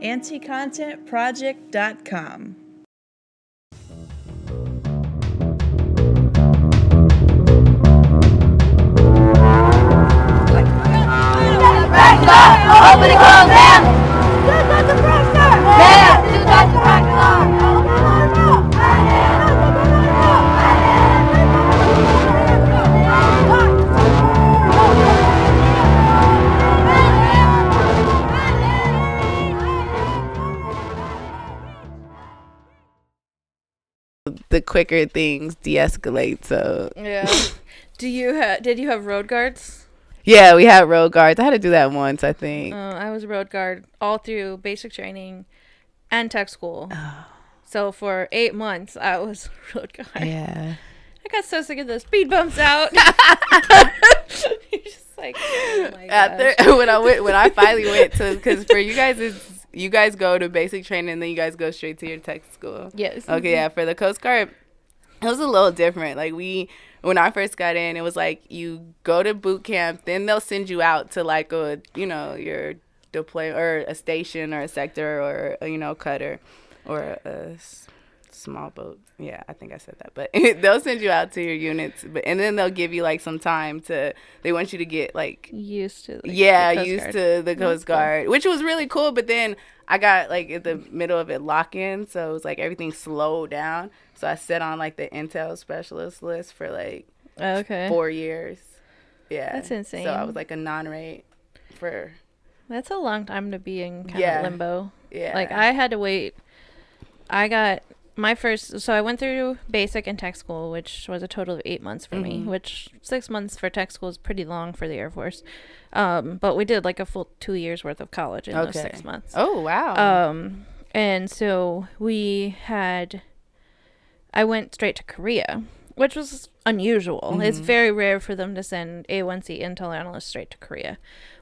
AntiContentProject.com. Open and close them! The quicker things de-escalate. So yeah. Did you have road guards? yeah, we had road guards. I had to do that once, I think. I was a road guard all through basic training and tech school. So for 8 months, I was a road guard. Yeah. I got so sick of the speed bumps out. You're just like, oh my gosh. when I finally went to, because for you guys, you guys go to basic training and then you guys go straight to your tech school. Yes. Okay, yeah. For the Coast Guard, it was a little different. Like when I first got in, it was like you go to boot camp, then they'll send you out to like your deploy or a station or a sector or a, cutter or a small boat. Yeah, I think I said that. But they'll send you out to your units, and then they'll give you like some time they want you to get like used to the Coast Guard, which was really cool. But then I got like at the middle of it lock-in, so it was like everything slowed down. So I sat on like the Intel specialist list for like 4 years. Yeah, that's insane. So I was like a non-rate for. That's a long time to be in kind of limbo. Yeah, like I had to wait. I got my first, so I went through basic and tech school, which was a total of 8 months for me, which 6 months for tech school is pretty long for the Air Force. But we did like a full 2 years worth of college in those 6 months. Oh, wow. And so I went straight to Korea, which was unusual. It's very rare for them to send A1C Intel analysts straight to Korea.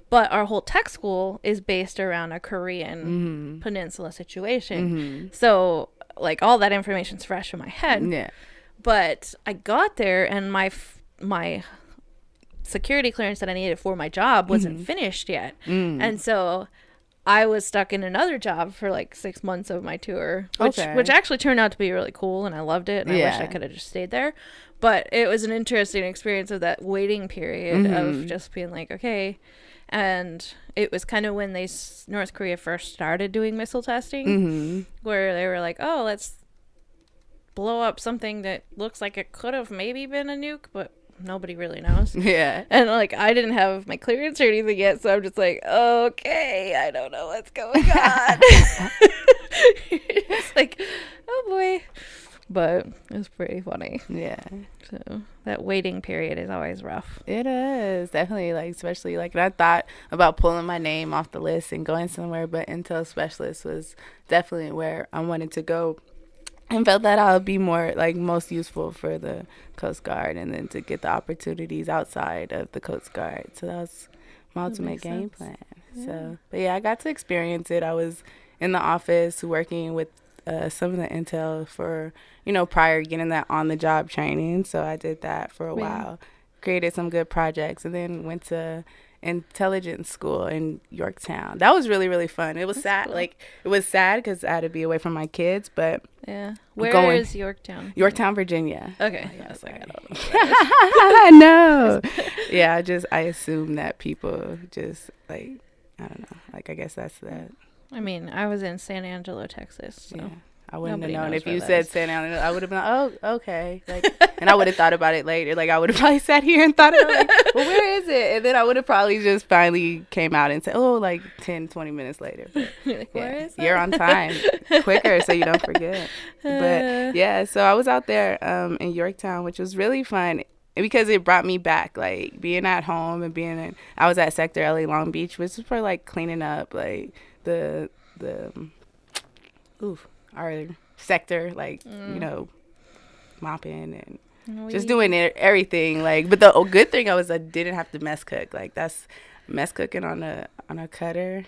But our whole tech school is based around a Korean peninsula situation. So, like, all that information's fresh in my head. Yeah. But I got there, and my security clearance that I needed for my job wasn't finished yet. And so I was stuck in another job for, like, 6 months of my tour, which actually turned out to be really cool, and I loved it, and I wish I could have just stayed there. But it was an interesting experience of that waiting period of just being like, okay. And it was kind of when North Korea first started doing missile testing, where they were like, oh, let's blow up something that looks like it could have maybe been a nuke, but nobody really knows. Yeah. And like, I didn't have my clearance or anything yet, so I'm just like, okay, I don't know what's going on. It's like, oh boy. But it was pretty funny. Yeah. So that waiting period is always rough. It is. Definitely, like, especially, like, I thought about pulling my name off the list and going somewhere, but Intel Specialist was definitely where I wanted to go and felt that I would be more, like, most useful for the Coast Guard and then to get the opportunities outside of the Coast Guard. So that was my ultimate game plan. Yeah. So, but yeah, I got to experience it. I was in the office working with some of the intel for, prior getting that on-the-job training. So I did that for a while, created some good projects, and then went to intelligence school in Yorktown. That was really, really fun. It was sad. Cool. Like, it was sad because I had to be away from my kids, but yeah. Where is Yorktown? Yorktown, Virginia. Okay. Oh, yes, I don't know. I know. Yeah, I assume that people just, like, I don't know. Like, I guess that's that. I mean, I was in San Angelo, Texas. So. Yeah. I wouldn't have known if you said San Angelo. I would have been like, oh, okay. Like, and I would have thought about it later. Like, I would have probably sat here and thought about it, like, well, where is it? And then I would have probably just finally came out and said, oh, like 10, 20 minutes later. But, like, where is it? You're on time quicker so you don't forget. But yeah, so I was out there in Yorktown, which was really fun because it brought me back, like being at home and I was at Sector LA Long Beach, which was for like cleaning up like our sector, like, mopping and just doing everything. Like, but the good thing I didn't have to mess cook. Like, that's mess cooking on a cutter.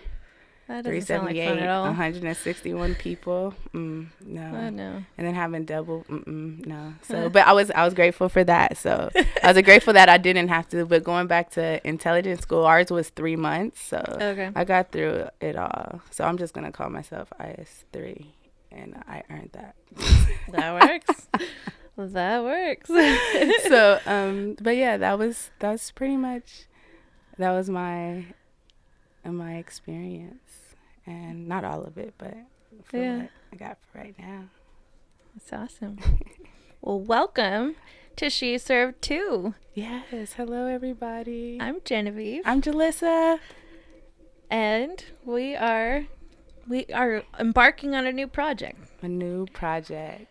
That doesn't sound like fun at all. 161 people. No. No. And then having double. No. So, but I was grateful for that. So I was grateful that I didn't have to. But going back to intelligence school, ours was 3 months. So I got through it all. So I'm just gonna call myself IS3, and I earned that. That works. That works. So, but yeah, that's pretty much, that was my experience. And not all of it, but for what I got for right now. That's awesome. Well, welcome to She Served Too. Yes. Hello, everybody. I'm Genevieve. I'm Jalissa. And we are embarking on a new project. A new project.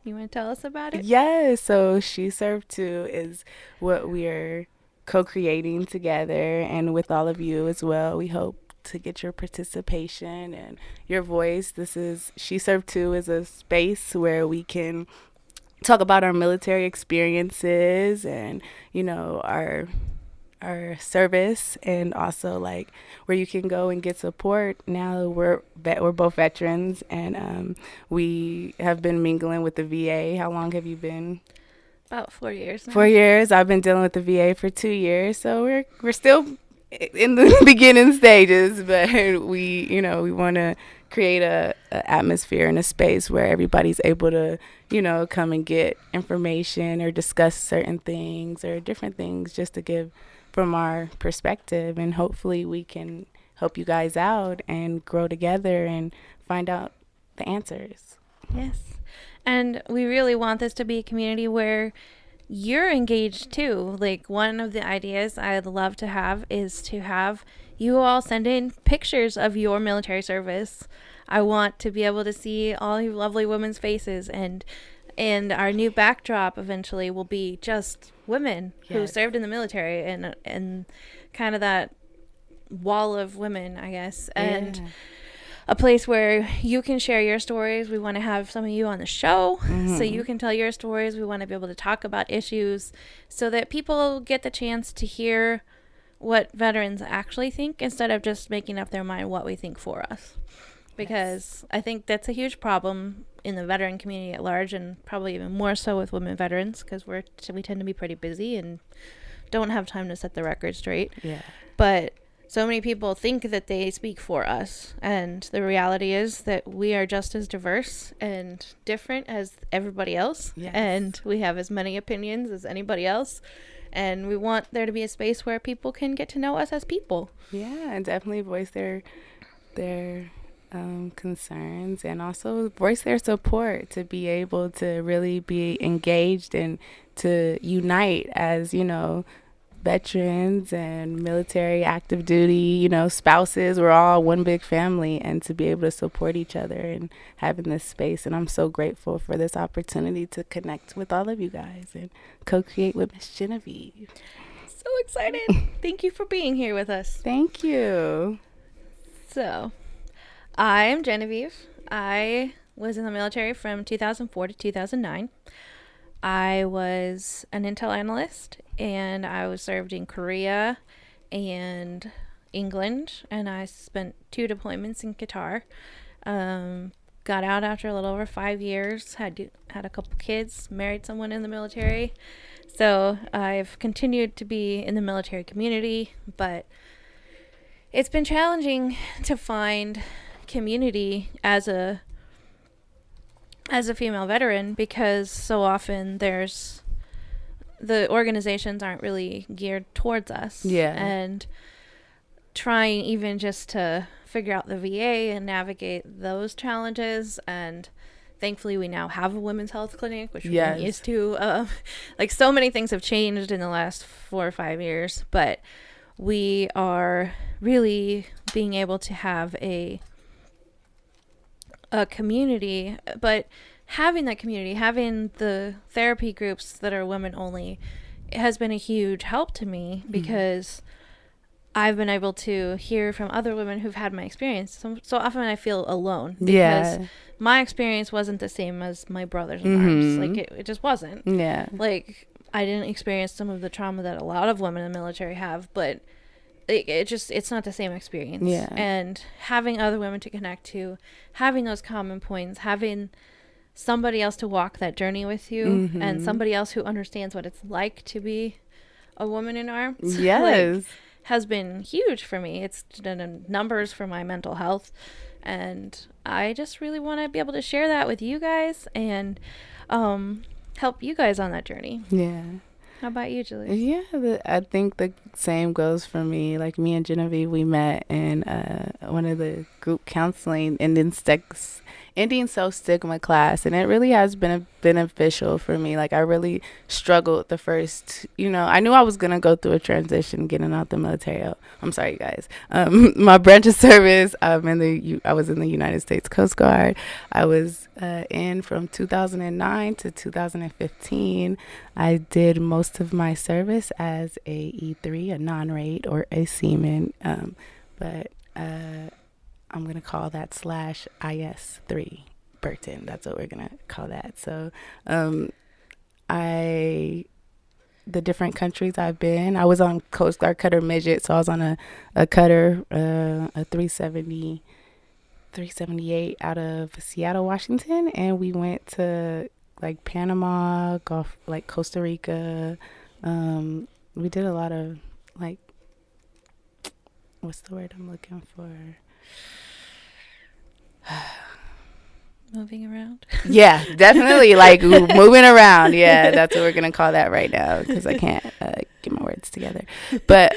You want to tell us about it? Yes. So She Served Too is what we're co-creating together, and with all of you as well. We hope to get your participation and your voice. This is She Served Too is a space where we can talk about our military experiences and, you know, our service, and also like where you can go and get support. Now we're both veterans, and we have been mingling with the VA. How long have you been? About 4 years now. 4 years. I've been dealing with the VA for 2 years, so we're still in the beginning stages, but we want to create a atmosphere and a space where everybody's able to, you know, come and get information or discuss certain things or different things, just to give from our perspective, and hopefully we can help you guys out and grow together and find out the answers. Yes. And we really want this to be a community where you're engaged too. Like, one of the ideas I'd love to have is to have you all send in pictures of your military service. I want to be able to see all you lovely women's faces, and our new backdrop eventually will be just women who served in the military, and kind of that wall of women, I guess. And a place where you can share your stories. We want to have some of you on the show, so you can tell your stories. We want to be able to talk about issues so that people get the chance to hear what veterans actually think, instead of just making up their mind what we think for us. Because I think that's a huge problem in the veteran community at large, and probably even more so with women veterans, because we tend to be pretty busy and don't have time to set the record straight. Yeah. But so many people think that they speak for us, and the reality is that we are just as diverse and different as everybody else, and we have as many opinions as anybody else, and we want there to be a space where people can get to know us as people. Yeah, and definitely voice their concerns, and also voice their support, to be able to really be engaged and to unite as, you know, veterans and military, active duty, you know, spouses. We're all one big family, and to be able to support each other and having this space. And I'm so grateful for this opportunity to connect with all of you guys and co-create with Miss Genevieve. So excited. Thank you for being here with us. Thank you. So, I'm Genevieve. I was in the military from 2004 to 2009. I was an intel analyst, and I was served in Korea and England, and I spent 2 deployments in Qatar. Got out after a little over 5 years, had a couple kids, married someone in the military. So I've continued to be in the military community, but it's been challenging to find community as a female veteran, because so often the organizations aren't really geared towards us. Yeah. And trying even just to figure out the VA and navigate those challenges. And thankfully we now have a women's health clinic, which we're used to. Like, so many things have changed in the last 4 or 5 years, but we are really being able to have a community, but having that community, having the therapy groups that are women only, has been a huge help to me, because I've been able to hear from other women who've had my experience. So often I feel alone, because my experience wasn't the same as my brother's in arms. Like, it just wasn't. Yeah. Like, I didn't experience some of the trauma that a lot of women in the military have, but it's not the same experience. Yeah. And having other women to connect to, having those common points, having somebody else to walk that journey with you, and somebody else who understands what it's like to be a woman in arms. Yes. Has been huge for me. It's done numbers for my mental health, and I just really want to be able to share that with you guys and help you guys on that journey. Yeah. How about you, Julie? Yeah, I think the same goes for me. Like, me and Genevieve, we met in one of the group counseling ending self-stigma class, and it really has been beneficial for me. Like, I really struggled the first, I knew I was going to go through a transition getting out the military. I'm sorry, guys. My branch of service, I was in the United States Coast Guard. I was in from 2009 to 2015. I did most of my service as a E3, a non-rate, or a seaman, but I'm going to call that /IS3 Burton. That's what we're going to call that. So the different countries I've been, I was on Coast Guard Cutter Midget, so I was on a cutter, a 378 out of Seattle, Washington, and we went to like Panama, Gulf, like Costa Rica. We did a lot of like, what's the word I'm looking for? Moving around. Yeah, definitely, like moving around. Yeah, that's what we're gonna call that right now, because I can't get my words together. But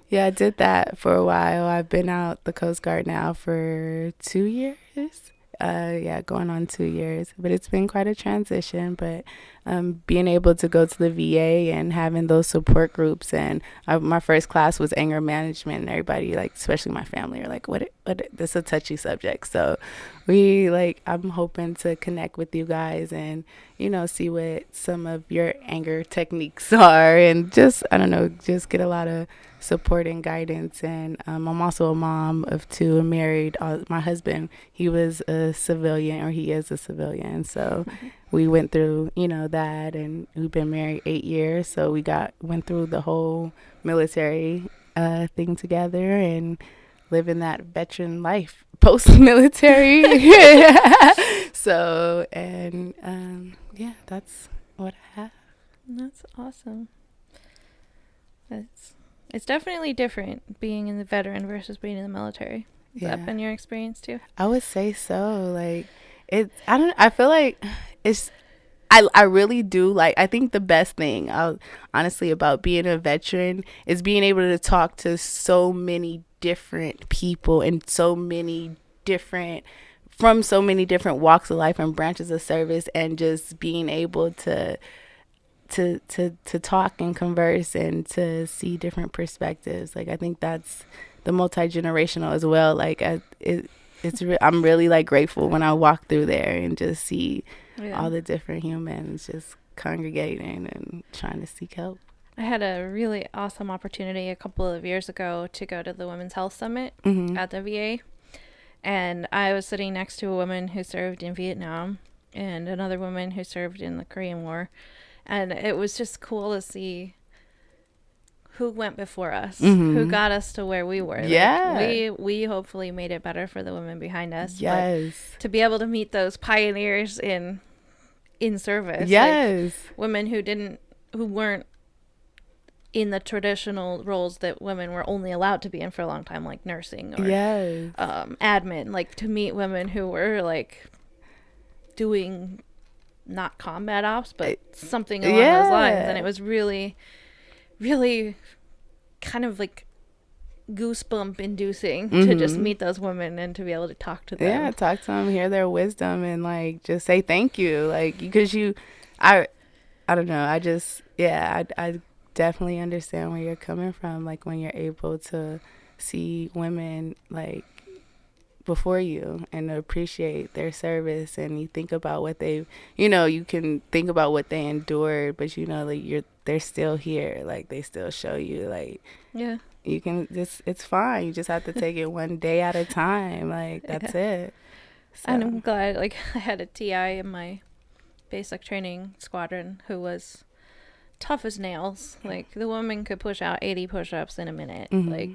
yeah, I did that for a while. I've been out the Coast Guard now for 2 years. Going on 2 years, but it's been quite a transition. But being able to go to the VA and having those support groups, and my first class was anger management, and everybody, like, especially my family, are like, what this is a touchy subject. So I'm hoping to connect with you guys and see what some of your anger techniques are, and just, I don't know, just get a lot of support and guidance. And I'm also a mom of 2 and married. My husband, he was a civilian, or he is a civilian, so we went through that, and we've been married 8 years, so we went through the whole military thing together, and living that veteran life post-military. So, and that's what I have. That's awesome. It's definitely different being in the veteran versus being in the military. Has that been your experience too? I would say so. Like, I feel like I really do. Like, I think the best thing, honestly, about being a veteran is being able to talk to so many different people and from so many different walks of life and branches of service, and just being able to talk and converse and to see different perspectives. Like, I think that's the multi-generational as well. Like, I'm really, like, grateful when I walk through there and just see all the different humans just congregating and trying to seek help. I had a really awesome opportunity a couple of years ago to go to the Women's Health Summit at the VA. And I was sitting next to a woman who served in Vietnam and another woman who served in the Korean War. And it was just cool to see who went before us, who got us to where we were. Yeah. Like, we hopefully made it better for the women behind us. Yes. But to be able to meet those pioneers in service. Yes. Like, women who weren't in the traditional roles that women were only allowed to be in for a long time, like nursing or admin. Like, to meet women who were, like, doing not combat ops, but something along those lines. And it was really, really kind of like goosebump inducing to just meet those women and to be able to talk to them. Yeah, talk to them, hear their wisdom, and, like, just say thank you. Like, because I don't know. I definitely understand where you're coming from. Like, when you're able to see women, like, before you and appreciate their service, and you think about what they, you can think about what they endured, but like, they're still here. Like, they still show you, like, you can just, it's fine. You just have to take it one day at a time. Like, that's it. So. And I'm glad, like, I had a TI in my basic training squadron who was tough as nails. Like, the woman could push out 80 push-ups in a minute. Like,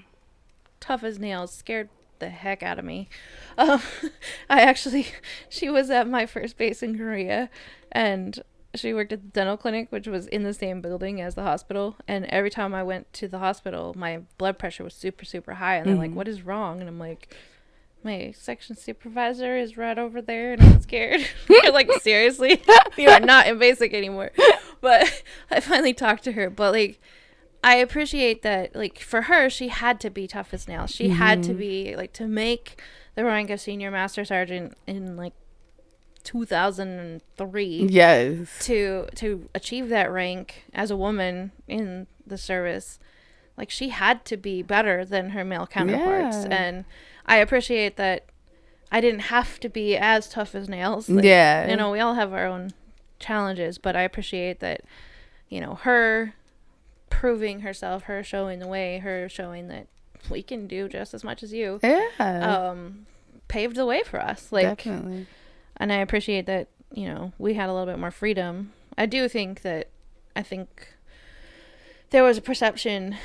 tough as nails. Scared the heck out of me. She was at my first base in Korea, and she worked at the dental clinic, which was in the same building as the hospital. And every time I went to the hospital, my blood pressure was super, super high. And they're like, what is wrong? And I'm like, my section supervisor is right over there, and I'm scared. They're like, seriously? You are not in basic anymore. But I finally talked to her. But, like, I appreciate that, like, for her, she had to be tough as nails. She had to be, like, to make the rank of senior master sergeant in, like, 2003. Yes. To achieve that rank as a woman in the service, like, she had to be better than her male counterparts. Yeah. And I appreciate that I didn't have to be as tough as nails. Like, yeah. You know, we all have our own challenges, but I appreciate that, you know, her proving herself, her showing the way, her showing that we can do just as much as you. Yeah. Paved the way for us. Like, definitely. And I appreciate that, you know, we had a little bit more freedom. I think there was a perception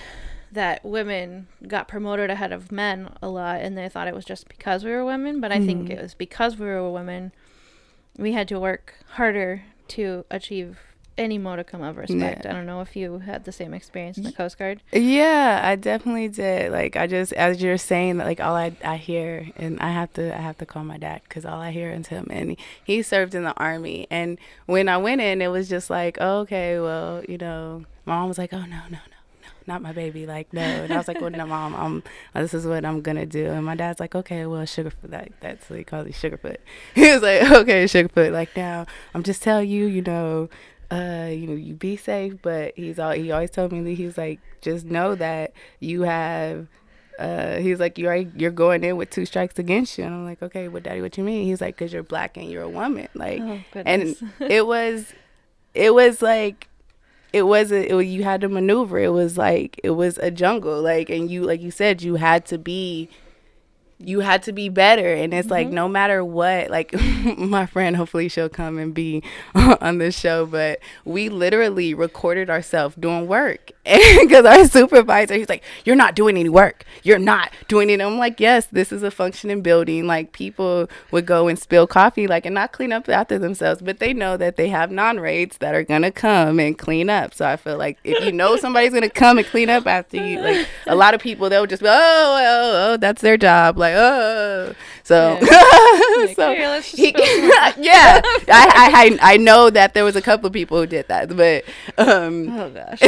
that women got promoted ahead of men a lot, and they thought it was just because we were women. But I think it was because we were women, we had to work harder to achieve any modicum of respect. Yeah. I don't know if you had the same experience in the Coast Guard. Yeah, I definitely did. Like, I just, as you're saying, like, all I hear, and I have to call my dad, because all I hear is him, and he served in the Army. And when I went in, it was just like, oh, okay, well, you know, my mom was like, oh, no, not my baby, like, no. And I was like, well, no, mom, this is what I'm gonna do. And my dad's like, okay, well, Sugarfoot, that's what he calls it, Sugarfoot. He was like, okay, Sugarfoot, like, now I'm just telling you, you know, you be safe. But he always told me that he's like, just know that you have he's like, you're going in with 2 strikes against you. And I'm like, okay, well, Daddy, what you mean? He's like, because you're black and you're a woman. Like, oh, and it was like, you had to maneuver. It was like, it was a jungle. Like, and you, like you said, you had to be better. And it's like, no matter what, like, my friend, hopefully she'll come and be on this show, but we literally recorded ourselves doing work. And because our supervisor, he's like, you're not doing any work. You're not doing it. And I'm like, yes, this is a functioning building. Like, people would go and spill coffee, like, and not clean up after themselves, but they know that they have non-raids that are going to come and clean up. So I feel like if you know somebody's going to come and clean up after you, like, a lot of people, they'll just be, oh, that's their job. Like, oh, so, yeah. So here, let's just yeah, I know that there was a couple of people who did that, but oh gosh.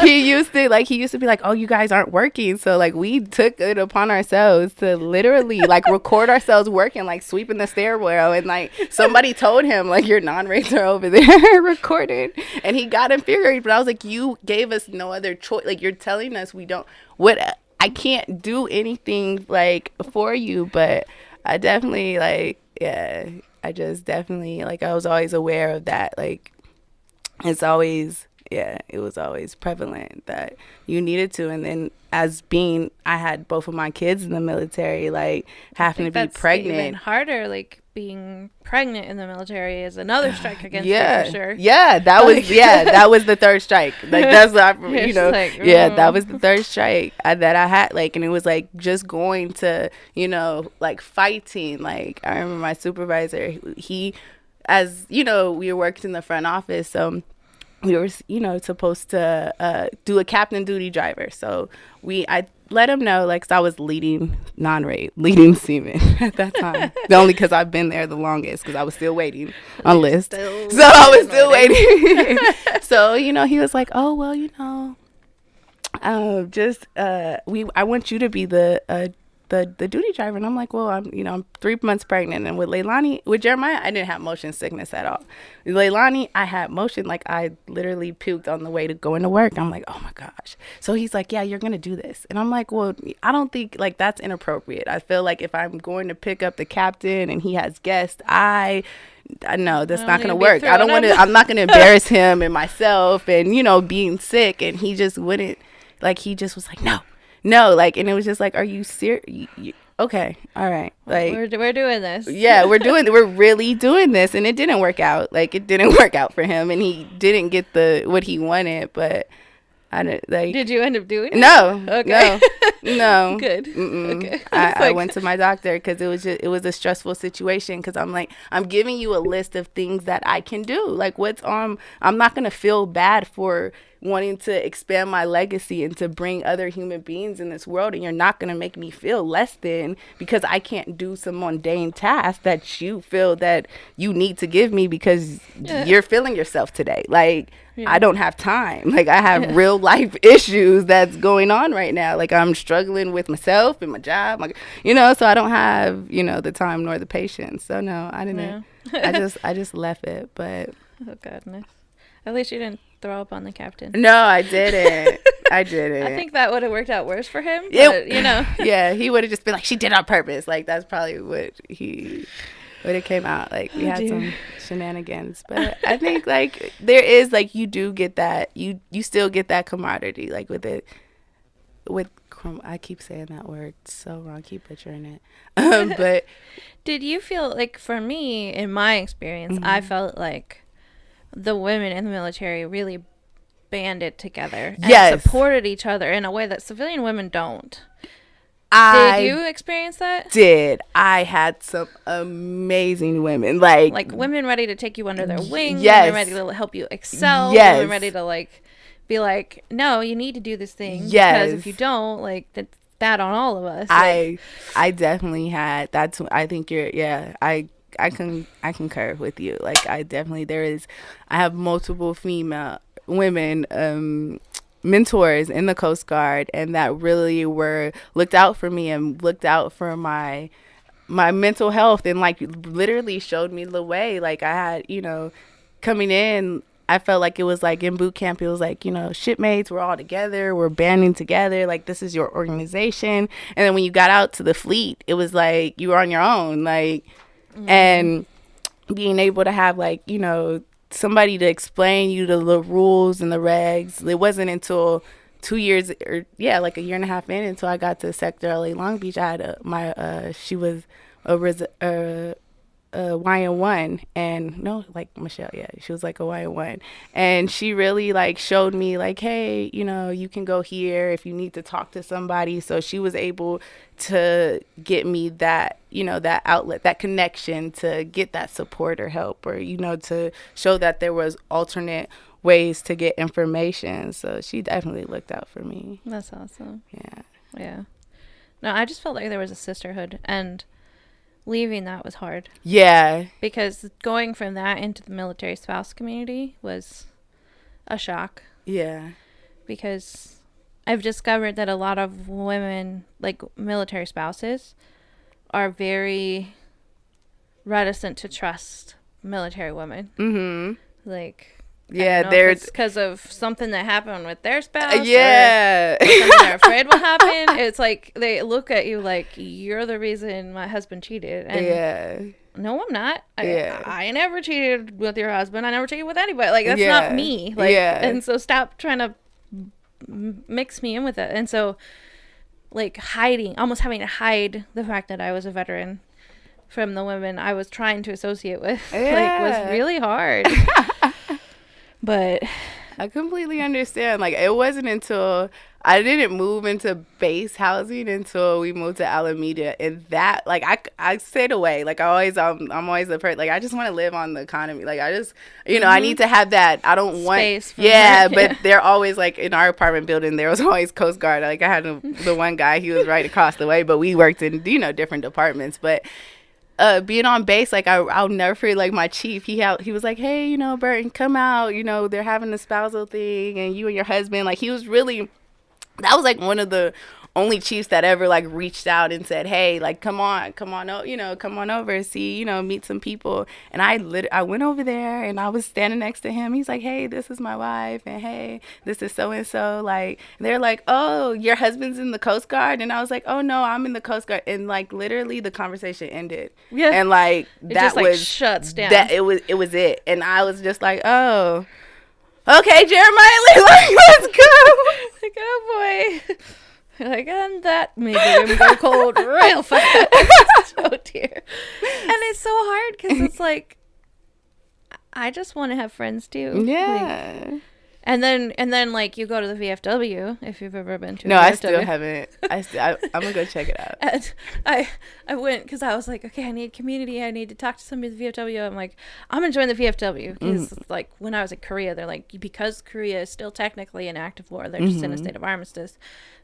he used to be like, oh, you guys aren't working. So, like, we took it upon ourselves to literally, like, record ourselves working, like, sweeping the stairwell. And, like, somebody told him, like, your non-rates are over there recorded. And he got infuriated. But I was like, you gave us no other choice. Like, you're telling us I can't do anything, like, for you. But I definitely, like, yeah, I just definitely, like, I was always aware of that. Like, it was always prevalent that you needed to. And then I had both of my kids in the military, like, having to be pregnant. Even harder, like, being pregnant in the military is another strike against you, for sure. Yeah, that was the third strike. Like, that's what that was the third strike that I had. Like, and it was like just going to, you know, like, fighting. Like, I remember my supervisor, he, as you know, we worked in the front office, so we were, you know, supposed to do a captain duty driver. So I let him know, like, 'cause I was leading seaman at that time. Only because I've been there the longest, because I was still waiting on list. So I was still waiting. So, you know, he was like, oh, well, you know, I want you to be the duty driver. And I'm like, well, I'm 3 months pregnant. And with Jeremiah, I didn't have motion sickness at all. With Leilani, I had motion. Like, I literally puked on the way to going to work. I'm like, oh my gosh. So he's like, yeah, you're going to do this. And I'm like, well, I don't think, like, that's inappropriate. I feel like if I'm going to pick up the captain and he has guests, I know that's not going to work. I'm not going to embarrass him and myself and, you know, being sick. And he just wouldn't, like, he just was like, no, like, and it was just like, are you serious? okay, all right, like we're doing this. Yeah, we're really doing this, and it didn't work out. Like, it didn't work out for him, and he didn't get what he wanted. But I didn't like. Did you end up doing it? No. Okay. No. Good. Mm-mm. Okay. I went to my doctor because it was a stressful situation. Because I'm like, I'm giving you a list of things that I can do. Like, I'm not gonna feel bad for wanting to expand my legacy and to bring other human beings in this world, and you're not going to make me feel less than because I can't do some mundane task that you feel that you need to give me because you're feeling yourself today. Like, I don't have time. Like, I have real life issues that's going on right now. Like, I'm struggling with myself and my job, like, so I don't have, the time nor the patience. So no, I didn't. I just left it. But oh goodness, at least you didn't throw up on the captain. No, I didn't. I think that would have worked out worse for him. But, Yeah, he would have just been like, she did it on purpose. Like, that's probably what it came out. Like, we had some shenanigans. But I think, like, there is, like, you do get that. You still get that camaraderie, like, I keep saying that word so wrong. I keep butchering it. But did you feel like, for me, in my experience, I felt like the women in the military really banded together and supported each other in a way that civilian women don't. Did you experience that? I had some amazing women, like women ready to take you under their wing, women ready to help you excel, women ready to like be like, no, you need to do this thing because if you don't, like, that's bad on all of us. I definitely had. That's. I think I concur with you. Like, I have multiple female women mentors in the Coast Guard, and that really looked out for me and looked out for my mental health, and like literally showed me the way. Like, I had, coming in, I felt like it was like in boot camp, it was like, shipmates, we're all together, we're banding together, like, this is your organization. And then when you got out to the fleet, it was like you were on your own, like, and being able to have, like, somebody to explain you the rules and the regs. It wasn't until 2 years like a year and a half in until I got to Sector LA Long Beach. I had she was a YN1, and no, like Michelle, she was like a YN1, and she really like showed me like, hey, you can go here if you need to talk to somebody. So she was able to get me that, that outlet, that connection to get that support or help, or to show that there was alternate ways to get information. So she definitely looked out for me. That's awesome. Yeah. No, I just felt like there was a sisterhood, and leaving that was hard. Yeah. Because going from that into the military spouse community was a shock. Yeah. Because I've discovered that a lot of women, like military spouses, are very reticent to trust military women. Mm-hmm. Like, there's because of something that happened with their spouse. Or something they're afraid will happen. It's like they look at you like you're the reason my husband cheated. And no, I'm not. I never cheated with your husband. I never cheated with anybody. Like, that's not me. Like, and so stop trying to mix me in with it. And so, like, almost having to hide the fact that I was a veteran from the women I was trying to associate with, like, was really hard. But I completely understand. Like, it wasn't until I didn't move into base housing until we moved to Alameda, and that, like, I stayed away. Like, I'm always the person, like, I just want to live on the economy. Like, I just, I need to have that. I don't want space. But they're always, like, in our apartment building, there was always Coast Guard. Like, I had the one guy, he was right across the way, but we worked in, different departments. But being on base, like, I'll never forget, like, my chief, he was like, hey, Burton, come out, they're having a spousal thing, and you and your husband, like, he was really, that was like one of the only chiefs that ever like reached out and said, hey, like, come on, come on over, see, meet some people. And I went over there and I was standing next to him. He's like, hey, this is my wife, and hey, this is so-and-so. Like, they're like, oh, your husband's in the Coast Guard? And I was like, oh no, I'm in the Coast Guard. And like, literally the conversation ended. Yeah. And like, that just, like, shuts down. That it was it. And I was just like, oh, okay, Jeremiah, like, let's go. Like, oh boy. Like, and that made the room go cold real fast. Oh dear. And it's so hard because it's like, I just want to have friends too. Yeah. Like, and then like you go to the VFW if you've ever been to. No, VFW. I still haven't. I'm gonna go check it out. And I went because I was like, okay, I need community. I need to talk to somebody at the VFW. I'm like, I'm gonna join the VFW because like when I was in Korea, they're like, because Korea is still technically in active war, they're just in a state of armistice.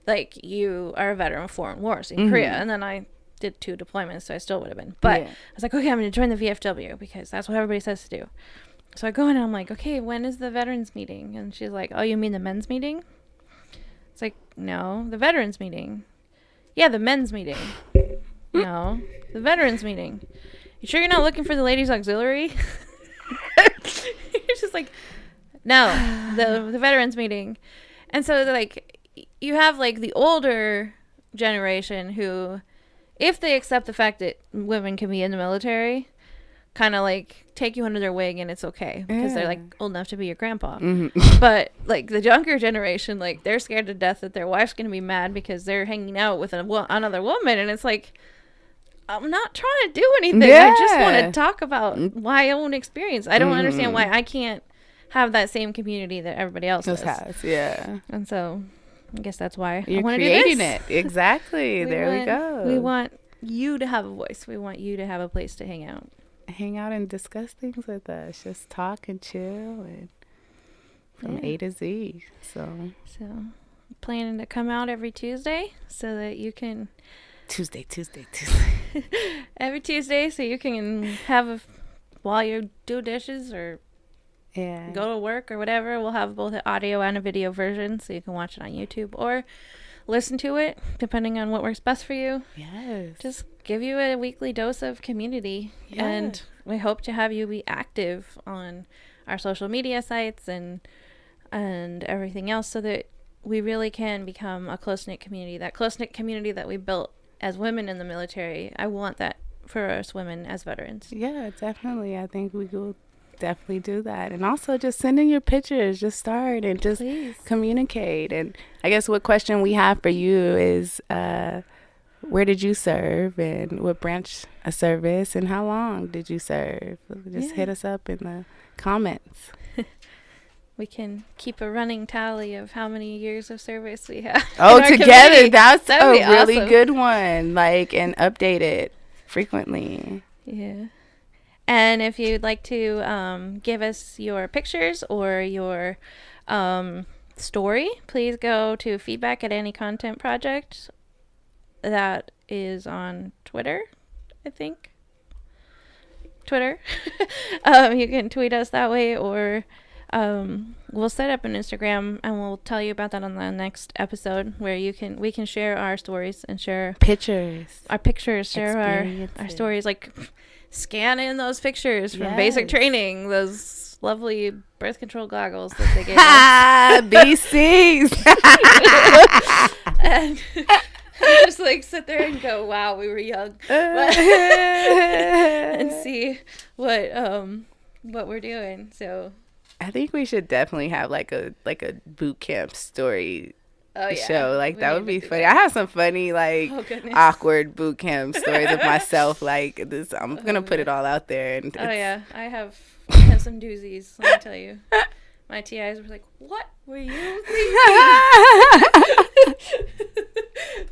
Like, you are a veteran of foreign wars in Korea. And then I did 2 deployments, so I still would have been. But I was like, okay, I'm gonna join the VFW because that's what everybody says to do. So I go in and I'm like, okay, when is the veterans meeting? And she's like, oh, you mean the men's meeting? It's like, no, the veterans meeting. Yeah, the men's meeting. No, the veterans meeting. You sure you're not looking for the ladies auxiliary? You're just like, no, the veterans meeting. And so like, you have like the older generation who, if they accept the fact that women can be in the military, kind of like take you under their wing and it's okay because they're like old enough to be your grandpa. But like the younger generation, like they're scared to death that their wife's gonna be mad because they're hanging out with another woman, and it's like, I'm not trying to do anything. I just want to talk about my own experience. I don't understand why I can't have that same community that everybody else has. Yeah. And so I guess that's why you're I want to creating do this. it. Exactly. There we go. We want you to have a voice. We want you to have a place to hang out. Hang out and discuss things with us. Just talk and chill and from A to Z. So planning to come out every Tuesday so that you can Tuesday. every Tuesday so you can have while you do dishes or go to work or whatever. We'll have both an audio and a video version so you can watch it on YouTube or listen to it depending on what works best for you. Yes. Just give you a weekly dose of community. Yes. And we hope to have you be active on our social media sites and everything else so that we really can become a close-knit community. That close-knit community that we built as women in the military, I want that for us women as veterans. Yeah, definitely. I think we will definitely do that. And also just send in your pictures. Just start and just communicate. And I guess what question we have for you is where did you serve and what branch of service and how long did you serve? Just hit us up in the comments. We can keep a running tally of how many years of service we have. Oh, together. That's a really good one. Like, and update it frequently. Yeah. And if you'd like to give us your pictures or your story, please go to feedback at AntiContentProject. That is on Twitter, I think. Twitter. You can tweet us that way, or we'll set up an Instagram and we'll tell you about that on the next episode, where we can share our stories and share our pictures, share our stories, like scan in those pictures from basic training, those lovely birth control goggles that they gave us. BCs. And just like sit there and go, wow, we were young. And see what we're doing. So I think we should definitely have like a boot camp story show. Like that would be funny. I have some funny awkward boot camp stories of myself. Like this, I'm gonna put it all out there. And I have some doozies. Let me tell you. My TIs were like, "What were you thinking?"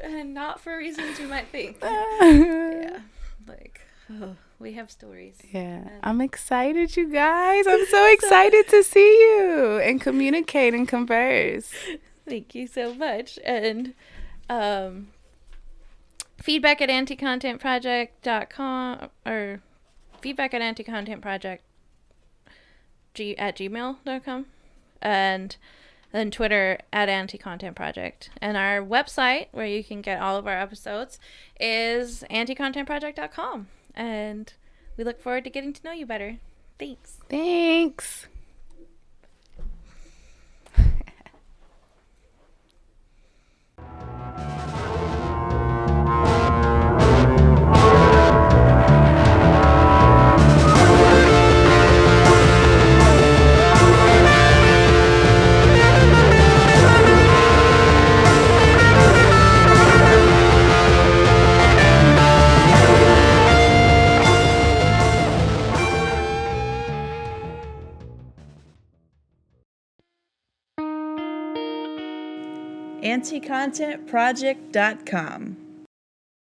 And not for reasons you might think. We have stories. Yeah, I'm excited, you guys. I'm so excited to see you and communicate and converse. Thank you so much. And feedback at AntiContentProject.com or feedback at AntiContentProject at gmail.com, and then Twitter at AntiContentProject. And our website, where you can get all of our episodes, is AntiContentProject.com. And we look forward to getting to know you better. Thanks. AntiContentProject.com.